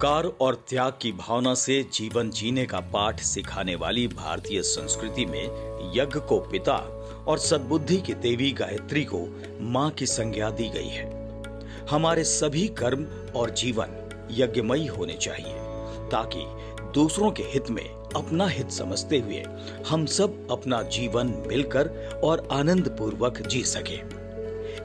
परोपकार और त्याग की भावना से जीवन जीने का पाठ सिखाने वाली भारतीय संस्कृति में यज्ञ को पिता और सद्बुद्धि की देवी गायत्री को मां की संज्ञा दी गई है। हमारे सभी कर्म और जीवन यज्ञमयी होने चाहिए ताकि दूसरों के हित में अपना हित समझते हुए हम सब अपना जीवन मिलकर और आनंद पूर्वक जी सके।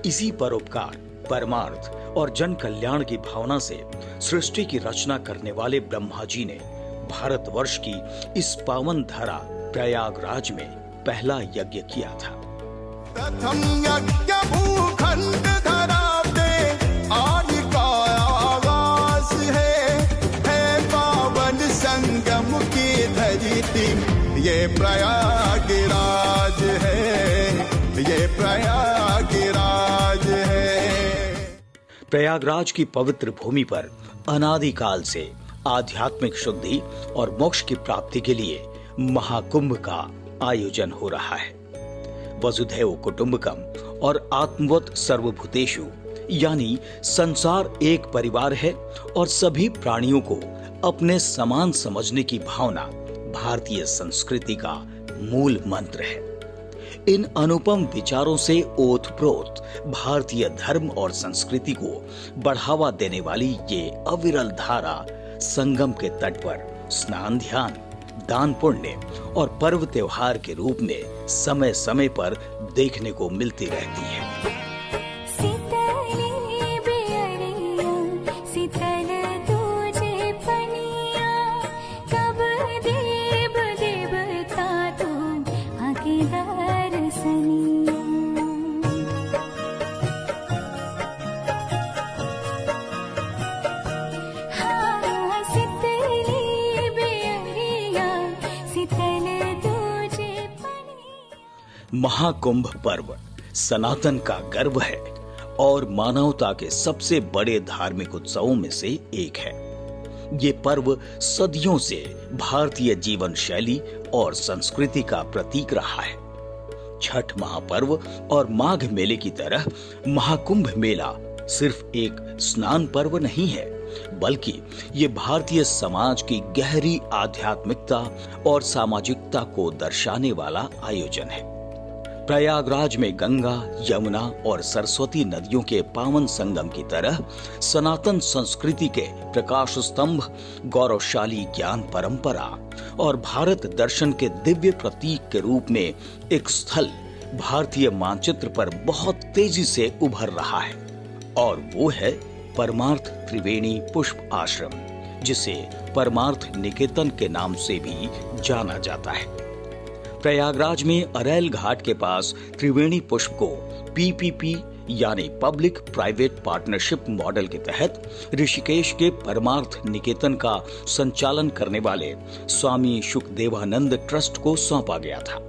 इसी परोपकार, परमार्थ और जन कल्याण की भावना से सृष्टि की रचना करने वाले ब्रह्मा जी ने भारतवर्ष की इस पावन धरा प्रयागराज में पहला यज्ञ किया था। प्रथम यज्ञ भूखंड धरा पे आज का आगाज है पावन संगम की धरती ये प्रयागराज है, ये प्रयागराज है। प्रयागराज की पवित्र भूमि पर अनादिकाल से आध्यात्मिक शुद्धि और मोक्ष की प्राप्ति के लिए महाकुंभ का आयोजन हो रहा है। वसुधैव कुटुंबकम और आत्मवत् सर्वभूतेषु यानी संसार एक परिवार है और सभी प्राणियों को अपने समान समझने की भावना भारतीय संस्कृति का मूल मंत्र है। इन अनुपम विचारों से ओतप्रोत भारतीय धर्म और संस्कृति को बढ़ावा देने वाली ये अविरल धारा संगम के तट पर स्नान, ध्यान, दान, पुण्य और पर्व त्योहार के रूप में समय समय पर देखने को मिलती रहती है। महाकुंभ पर्व सनातन का गर्व है और मानवता के सबसे बड़े धार्मिक उत्सवों में से एक है। ये पर्व सदियों से भारतीय जीवन शैली और संस्कृति का प्रतीक रहा है। छठ महापर्व और माघ मेले की तरह महाकुंभ मेला सिर्फ एक स्नान पर्व नहीं है, बल्कि ये भारतीय समाज की गहरी आध्यात्मिकता और सामाजिकता को दर्शाने वाला आयोजन है। प्रयागराज में गंगा, यमुना और सरस्वती नदियों के पावन संगम की तरह सनातन संस्कृति के प्रकाश स्तंभ, गौरवशाली ज्ञान परंपरा और भारत दर्शन के दिव्य प्रतीक के रूप में एक स्थल भारतीय मानचित्र पर बहुत तेजी से उभर रहा है और वो है परमार्थ त्रिवेणी पुष्प आश्रम, जिसे परमार्थ निकेतन के नाम से भी जाना जाता है। प्रयागराज में अरैल घाट के पास त्रिवेणी पुष्प को पीपीपी यानी पब्लिक प्राइवेट पार्टनरशिप मॉडल के तहत ऋषिकेश के परमार्थ निकेतन का संचालन करने वाले स्वामी शुकदेवानंद ट्रस्ट को सौंपा गया था।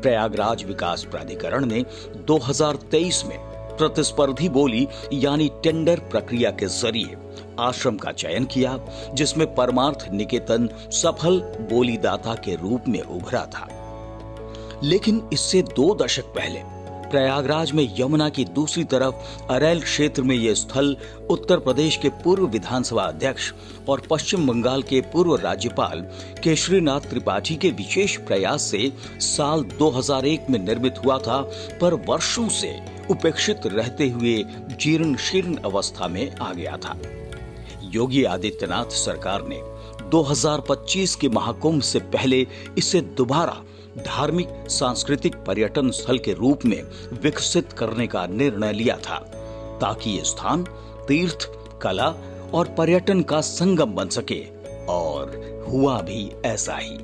प्रयागराज विकास प्राधिकरण ने 2023 में प्रतिस्पर्धी बोली यानी टेंडर प्रक्रिया के जरिए आश्रम का चयन किया, जिसमें परमार्थ निकेतन सफल बोलीदाता के रूप में उभरा था। लेकिन इससे 2 दशक पहले प्रयागराज में यमुना की दूसरी तरफ अरैल क्षेत्र में यह स्थल उत्तर प्रदेश के पूर्व विधानसभा अध्यक्ष और पश्चिम बंगाल के पूर्व राज्यपाल केशरीनाथ त्रिपाठी के विशेष प्रयास से साल 2001 में निर्मित हुआ था, पर वर्षों से उपेक्षित रहते हुए जीर्ण शीर्ण अवस्था में आ गया था। योगी आदित्यनाथ सरकार ने 2025 के महाकुंभ से पहले इसे दोबारा धार्मिक सांस्कृतिक पर्यटन स्थल के रूप में विकसित करने का निर्णय लिया था, ताकि ये स्थान तीर्थ, कला और पर्यटन का संगम बन सके, और हुआ भी ऐसा ही।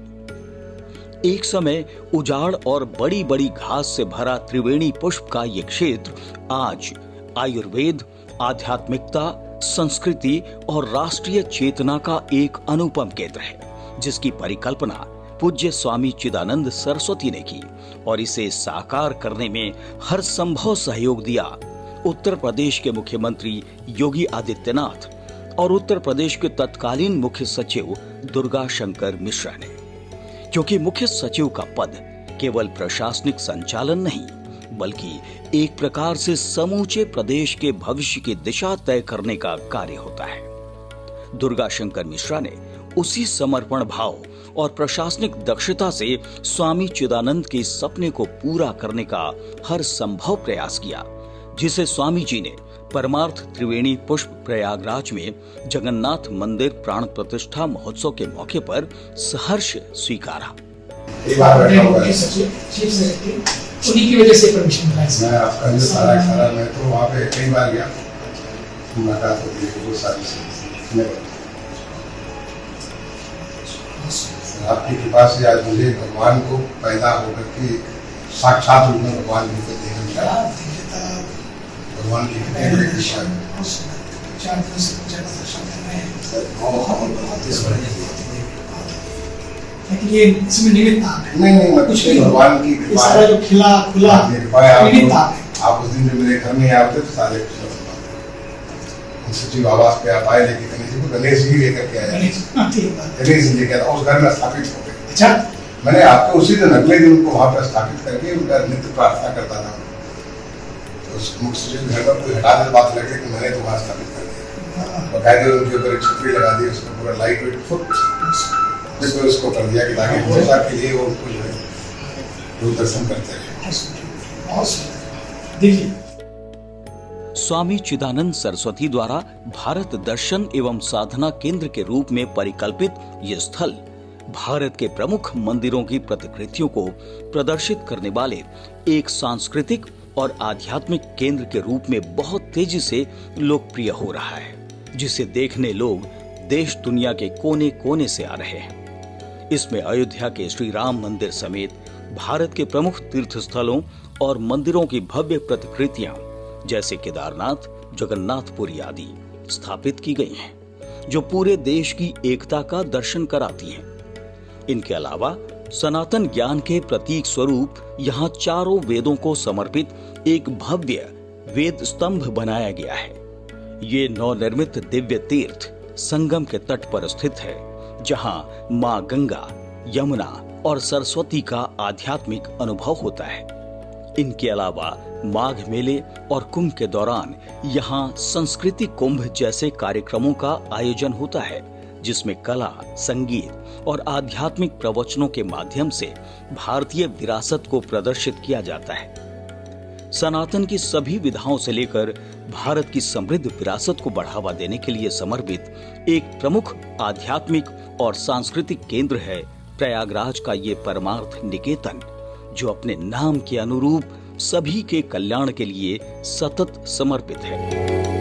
एक समय उजाड़ और बड़ी बड़ी घास से भरा त्रिवेणी पुष्प का ये क्षेत्र आज आयुर्वेद, आध्यात्मिकता, संस्कृति और राष्ट्रीय चेतना का एक अनुपम केंद्र है, जिसकी परिकल्पना पूज्य स्वामी चिदानंद सरस्वती ने की और इसे साकार करने में हर संभव सहयोग दिया उत्तर प्रदेश के मुख्यमंत्री योगी आदित्यनाथ और उत्तर प्रदेश के तत्कालीन मुख्य सचिव दुर्गा शंकर मिश्रा ने। क्योंकि मुख्य सचिव का पद केवल प्रशासनिक संचालन नहीं, बल्कि एक प्रकार से समूचे प्रदेश के भविष्य की दिशा तय करने का कार्य होता है। दुर्गा शंकर मिश्रा ने उसी समर्पण भाव और प्रशासनिक दक्षता से स्वामी चिदानंद के सपने को पूरा करने का हर संभव प्रयास किया, जिसे स्वामी जी ने परमार्थ त्रिवेणी पुष्प प्रयागराज में जगन्नाथ मंदिर प्राण प्रतिष्ठा महोत्सव के मौके पर सहर्ष स्वीकारा। मुख्य सचिव चीफ सेक्रेटरी उन्हीं की वजह से परमिशन मिला है। मैं आपका जो सारा मैं तो वहाँ पे कई बार गया, मुलाकात होती है बहुत सारी से। आपकी कृपा से आज मुझे भगवान को पैदा होकर के साक्षात रूप में भगवान को देखने मिला। भगवान की कितनी बड़ी कृपा है। 4 दिन से पूजा का दर्शन कर रहे हैं, लेकिन ये इसमें निमित्त आप है। नहीं कुछ नहीं, भगवान की कृपा है। जो खिला खुला निमित्त आप है। आप उस दिन जो मेरे घर में आते तो सारे सचिव आवास पे आप आए, लेकिन गणेश जी लेकर के आया। गणेश जी लेकर उस घर में स्थापित हो गए। अच्छा, मैंने आपके उसी दिन अगले दिन उनको वहाँ पर स्थापित करके उनका नित्य प्रार्थना करता था। तो उस मुख्य सचिव घर पर कोई हटा दे बात लगे कि मैंने तो वहाँ स्थापित कर दिया। बकायदे उनके ऊपर एक छतरी लगा दी, उसका पूरा लाइट वेट फुट उसको कर दिया कि ताकि हमेशा के लिए वो उनको जो है वो दर्शन करते रहे। देखिए, स्वामी चिदानंद सरस्वती द्वारा भारत दर्शन एवं साधना केंद्र के रूप में परिकल्पित ये स्थल भारत के प्रमुख मंदिरों की प्रतिकृतियों को प्रदर्शित करने वाले एक सांस्कृतिक और आध्यात्मिक केंद्र के रूप में बहुत तेजी से लोकप्रिय हो रहा है, जिसे देखने लोग देश दुनिया के कोने कोने से आ रहे हैं। इसमें अयोध्या के श्री राम मंदिर समेत भारत के प्रमुख तीर्थ स्थलों और मंदिरों की भव्य प्रतिकृतियां जैसे केदारनाथ, जगन्नाथपुरी आदि स्थापित की गई हैं, जो पूरे देश की एकता का दर्शन कराती हैं। इनके अलावा सनातन ज्ञान के प्रतीक स्वरूप यहाँ चारों वेदों को समर्पित एक भव्य वेद स्तंभ बनाया गया है। ये नवनिर्मित दिव्य तीर्थ संगम के तट पर स्थित है, जहाँ माँ गंगा, यमुना और सरस्वती का आध्यात्मिक अनुभव होता है। इनके अलावा माघ मेले और कुंभ के दौरान यहाँ संस्कृति कुंभ जैसे कार्यक्रमों का आयोजन होता है, जिसमें कला, संगीत और आध्यात्मिक प्रवचनों के माध्यम से भारतीय विरासत को प्रदर्शित किया जाता है। सनातन की सभी विधाओं से लेकर भारत की समृद्ध विरासत को बढ़ावा देने के लिए समर्पित एक प्रमुख आध्यात्मिक और सांस्कृतिक केंद्र है प्रयागराज का ये परमार्थ निकेतन, जो अपने नाम के अनुरूप सभी के कल्याण के लिए सतत समर्पित है।